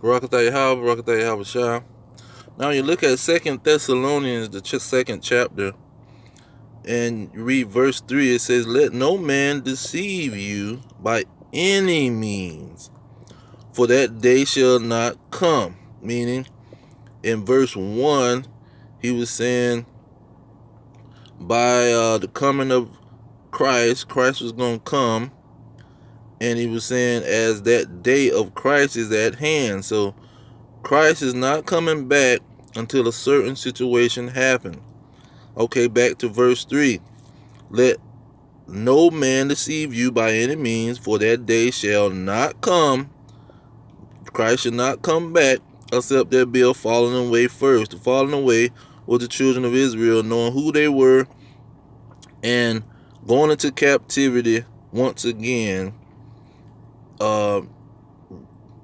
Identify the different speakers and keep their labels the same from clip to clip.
Speaker 1: Barakatah Yahweh, Barakatah Yahweh Shah. Now you look at 2 Thessalonians, the second chapter, and you read verse 3. It says, "Let no man deceive you by any means, for that day shall not come." Meaning, in verse 1, he was saying by the coming of Christ was going to come. And he was saying as that day of Christ is at hand. So Christ is not coming back until a certain situation happens. Okay, back to verse 3. "Let no man deceive you by any means, for that day shall not come." Christ shall not come back except there be a falling away first. The falling away was the children of Israel knowing who they were and going into captivity once again,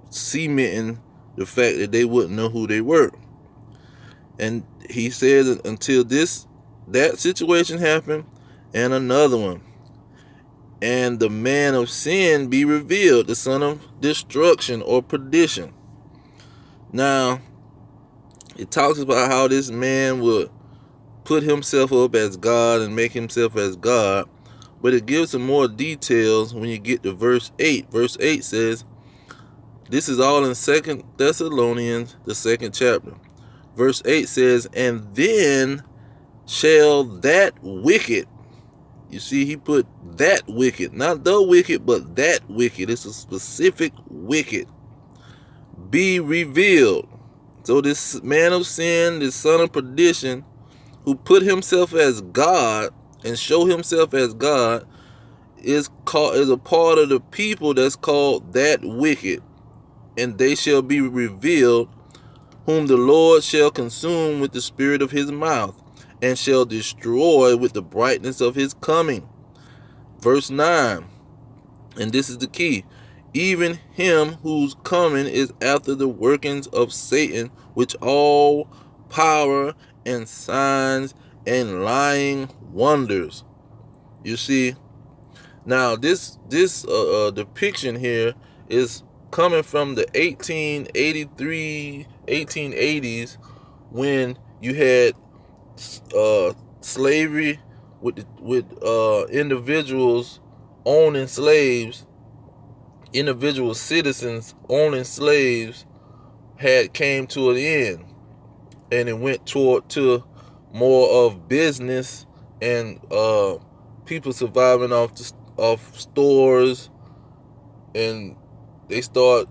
Speaker 1: cementing the fact that they wouldn't know who they were. And he says until that situation happened, and another one, and the man of sin be revealed, the son of destruction or perdition. Now, it talks about how this man would put himself up as God and make himself as God, but it gives some more details when you get to verse 8. Verse 8 says, this is all in 2 Thessalonians, the second chapter. Verse 8 says, "And then shall that wicked," you see, he put that wicked, not the wicked, but that wicked. It's a specific wicked, "be revealed." So this man of sin, this son of perdition, who put himself as God and show himself as God, is a part of the people that's called that wicked. "And they shall be revealed, whom the Lord shall consume with the spirit of his mouth, and shall destroy with the brightness of his coming." Verse 9, and this is the key: "Even him whose coming is after the workings of Satan, which all power and signs and lying wonders." You see, now this depiction here is coming from the 1880s, when you had slavery with individuals owning slaves, individual citizens owning slaves had came to an end, and it went to more of business and people surviving off stores, and they start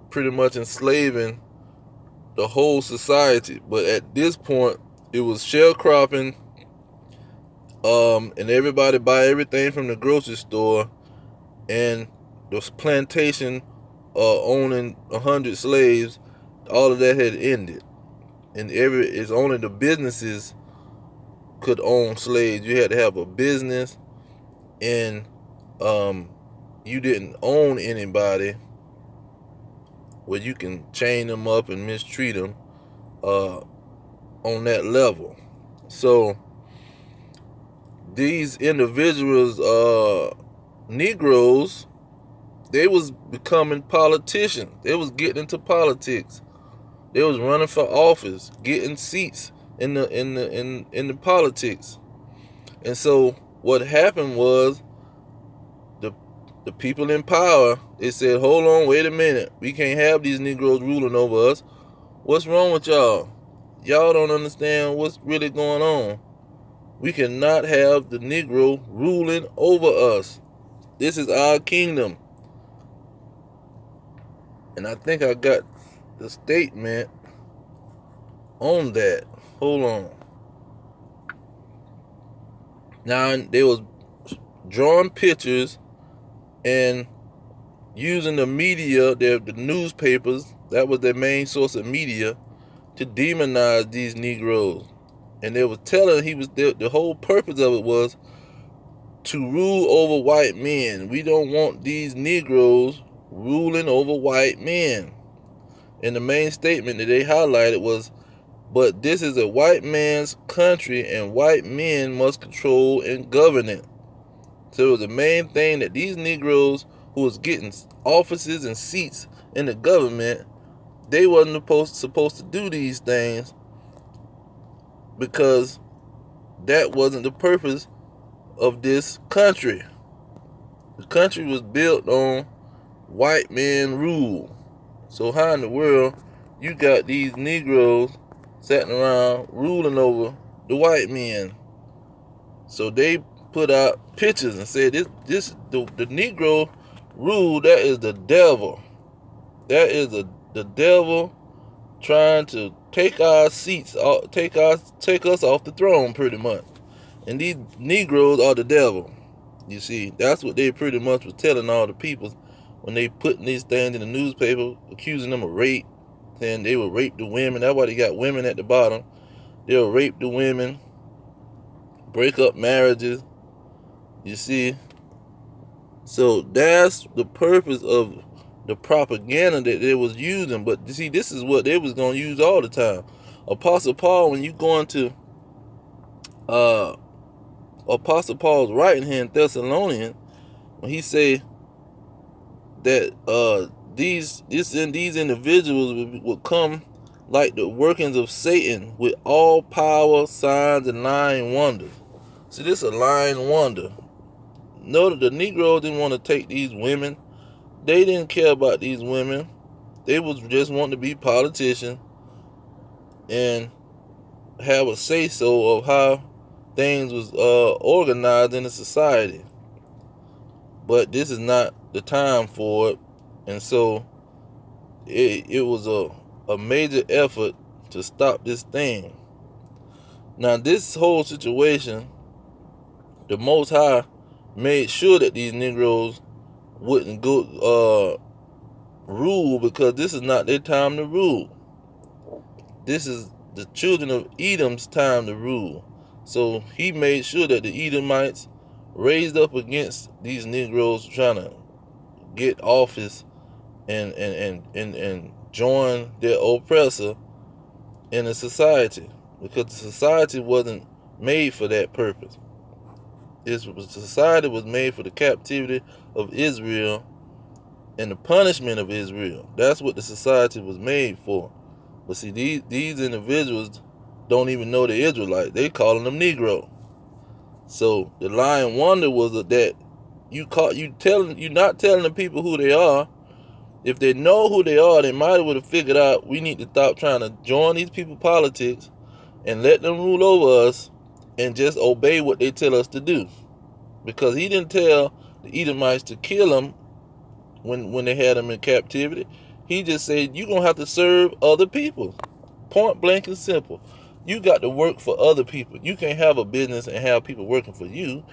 Speaker 1: pretty much enslaving the whole society. But at this point, it was sharecropping, and everybody buy everything from the grocery store, and the plantation owning 100 slaves, all of that had ended, and it's only the businesses could own slaves. You had to have a business, and you didn't own anybody where you can chain them up and mistreat them on that level. So these individuals, Negroes, they was becoming politicians. They was getting into politics. They was running for office, getting seats in the politics. And so what happened was, the people in power, they said, "Hold on, wait a minute. We can't have these Negroes ruling over us. What's wrong with y'all? Y'all don't understand what's really going on. We cannot have the Negro ruling over us. This is our kingdom." And I think I got the statement on that. Hold on. Now, they was drawing pictures and using the media, the newspapers, that was their main source of media, to demonize these Negroes. And they were telling, the whole purpose of it was to rule over white men. We don't want these Negroes ruling over white men. And the main statement that they highlighted was, "But this is a white man's country, and white men must control and govern it." So it was the main thing, that these Negroes who was getting offices and seats in the government they wasn't supposed to do these things because that wasn't the purpose of this country. The country was built on white man rule. So how in the world you got these Negroes sitting around ruling over the white men? So they put out pictures and said the Negro rule, that is the devil. That is the devil trying to take our seats, take us off the throne pretty much. And these Negroes are the devil. You see, that's what they pretty much was telling all the people when they putting these things in the newspaper, accusing them of rape, saying they will rape the women. That's why they got women at the bottom. They'll rape the women, break up marriages. You see, so that's the purpose of the propaganda that they was using. But you see, this is what they was gonna use all the time. Apostle Paul, when you go into Apostle Paul's writing here in Thessalonians, when he say that these individuals will come like the workings of Satan with all power, signs, and lying wonders. See, this is a lying wonder. Notice the Negroes didn't want to take these women. They didn't care about these women. They was just wanting to be politicians and have a say-so of how things was organized in the society. But this is not the time for it. And so it was a major effort to stop this thing. Now, this whole situation, the Most High made sure that these Negroes wouldn't go rule, because this is not their time to rule. This is the children of Edom's time to rule. So he made sure that the Edomites raised up against these Negroes trying to get office and join their oppressor in the society, because the society wasn't made for that purpose. The society was made for the captivity of Israel and the punishment of Israel. That's what the society was made for. But see, these individuals don't even know the Israelites. They calling them Negro. So the lying wonder was that you're not telling the people who they are. If they know who they are, they might have figured out we need to stop trying to join these people politics and let them rule over us and just obey what they tell us to do. Because he didn't tell the Edomites to kill them when they had them in captivity. He just said, you're going to have to serve other people. Point blank and simple. You got to work for other people. You can't have a business and have people working for you.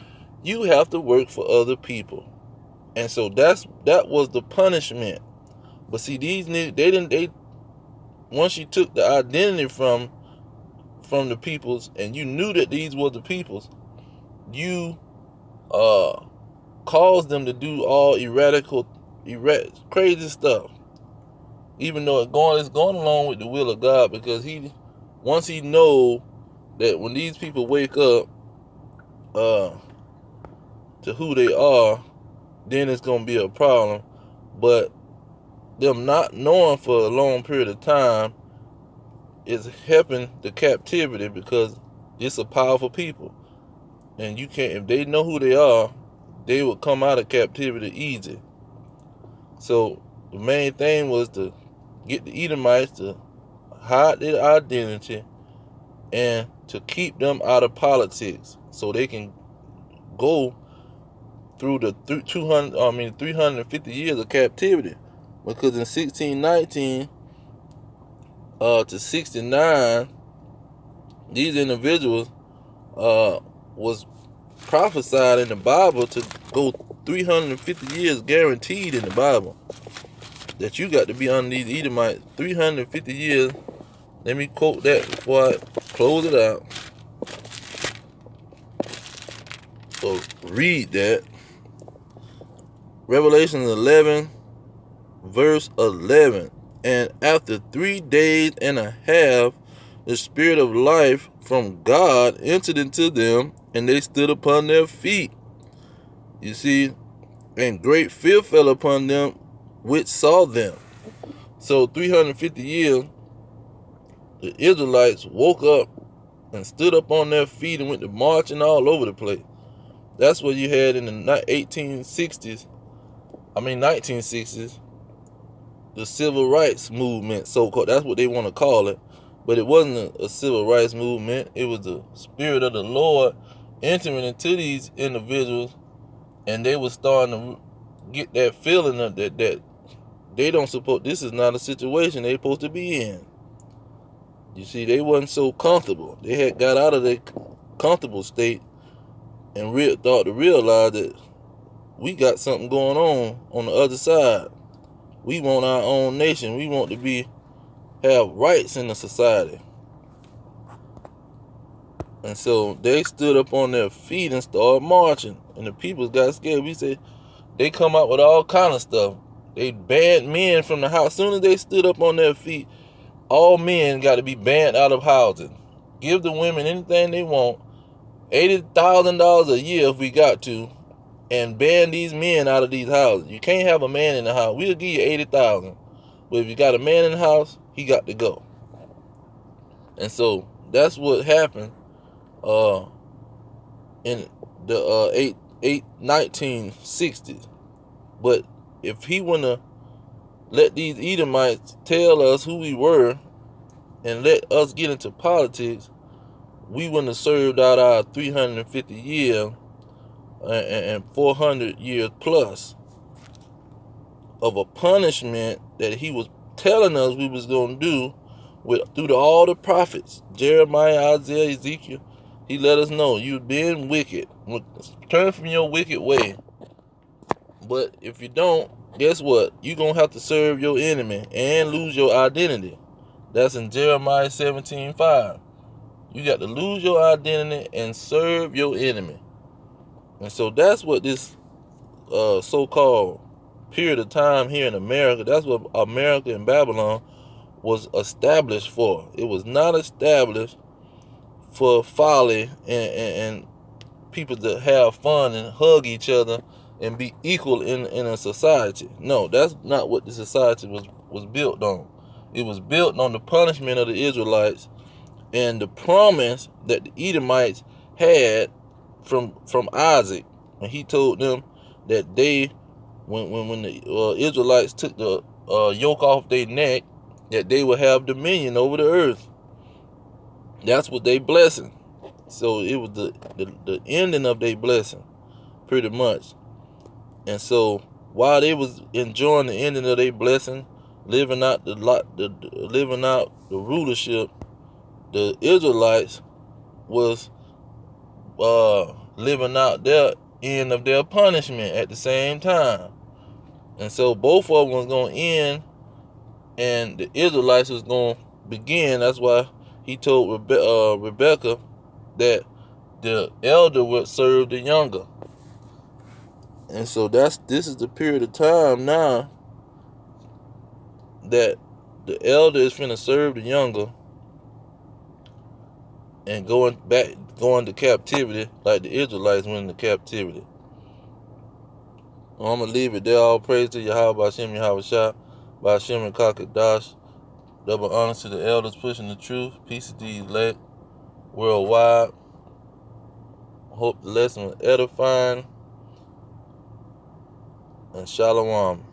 Speaker 1: You have to work for other people. And so that was the punishment. But see, once you took the identity from the peoples and you knew that these were the peoples, you caused them to do all crazy stuff. Even though it's going along with the will of God, because once he know that when these people wake up to who they are, then it's going to be a problem. But them not knowing for a long period of time is helping the captivity, because it's a powerful people. And you can't, if they know who they are, they will come out of captivity easy. So the main thing was to get the Edomites to hide their identity and to keep them out of politics, so they can go through the 350 years of captivity. Because in 1619 to 69, these individuals was prophesied in the Bible to go 350 years guaranteed in the Bible, that you got to be under these Edomites 350 years. Let me quote that before I close it out. So read that. Revelation 11 verse 11. And after 3 days and a half, the spirit of life from God entered into them, and they stood upon their feet. You see, and great fear fell upon them which saw them. So 350 years, the Israelites woke up and stood up on their feet and went to marching all over the place. That's what you had in the 1960s, the civil rights movement, so-called. That's what they want to call it. But it wasn't a civil rights movement. It was the Spirit of the Lord entering into these individuals, and they were starting to get that feeling of that they don't support. This is not a situation they're supposed to be in. You see, they wasn't so comfortable. They had got out of their comfortable state and thought to realize that we got something going on the other side. We want our own nation. We want to have rights in the society. And so they stood up on their feet and started marching. And the people got scared. We said they come out with all kind of stuff. They banned men from the house. As soon as they stood up on their feet, all men got to be banned out of housing. Give the women anything they want, $80,000 a year if we got to, and ban these men out of these houses. You can't have a man in the house. We'll give you $80,000, but if you got a man in the house, he got to go. And so that's what happened in the 1960s. But if he wouldn't have let these Edomites tell us who we were and let us get into politics, we wouldn't have served out our 350 years and 400 years plus of a punishment that he was telling us we was going to do through all the prophets, Jeremiah, Isaiah, Ezekiel. He let us know you've been wicked. Turn from your wicked way. But if you don't, guess what? You're going to have to serve your enemy and lose your identity. That's in Jeremiah 17:5. You got to lose your identity and serve your enemy. And so that's what this so-called period of time here in America, that's what America and Babylon was established for. It was not established for folly and people to have fun and hug each other and be equal in a society. No, that's not what the society was built on. It was built on the punishment of the Israelites and the promise that the Edomites had from Isaac, and he told them that they, when the Israelites took the yoke off their neck, that they would have dominion over the earth. That's what they blessing. So it was the ending of their blessing, pretty much. And so while they was enjoying the ending of their blessing, living out the rulership, the Israelites was living out their end of their punishment at the same time. And so both of them was going to end, and the Israelites was going to begin. That's why he told Rebecca that the elder would serve the younger. And so this is the period of time now that the elder is finna serve the younger and going to captivity like the Israelites went into captivity. I'm going to leave it there. All praise to Yahweh, Hashem, Yahweh Shah, by Hashem and Kakadash. Double honor to the elders pushing the truth. Peace to the elect worldwide. Hope the lesson was edifying. And Shalom.